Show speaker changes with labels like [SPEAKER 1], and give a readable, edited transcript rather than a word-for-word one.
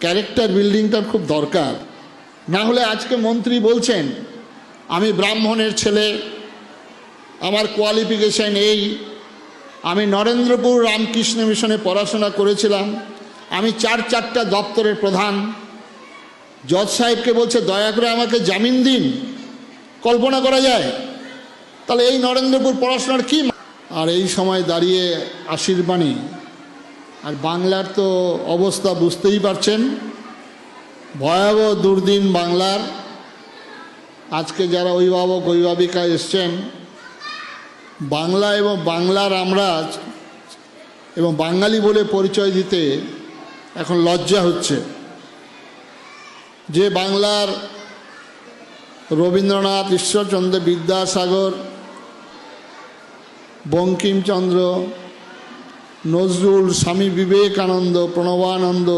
[SPEAKER 1] Character বিল্ডিংটার খুব দরকার। না হলে আজকে মন্ত্রী বলছেন আমি ব্রাহ্মণের ছেলে, আমার কোয়ালিফিকেশান এই, আমি নরেন্দ্রপুর রামকৃষ্ণ মিশনে পড়াশোনা করেছিলাম, আমি চারটা দপ্তরের প্রধান। জজ সাহেবকে বলছে দয়া করে আমাকে জামিন দিন। কল্পনা করা যায়? তাহলে এই নরেন্দ্রপুর পড়াশোনার কি? আর এই সময় দাঁড়িয়ে আশীর্বাণী। আর বাংলার তো অবস্থা বুঝতেই পারছেন, ভয়াবহ দুর্দিন বাংলার। আজকে যারা অভিভাবক অভিভাবিকা এসছেন, বাংলা এবং বাংলার আমরা এবং বাঙালি বলে পরিচয় দিতে এখন লজ্জা হচ্ছে। যে বাংলার রবীন্দ্রনাথ, ঈশ্বরচন্দ্র বিদ্যাসাগর, বঙ্কিমচন্দ্র, নজরুল, স্বামী বিবেকানন্দ, প্রণবানন্দ,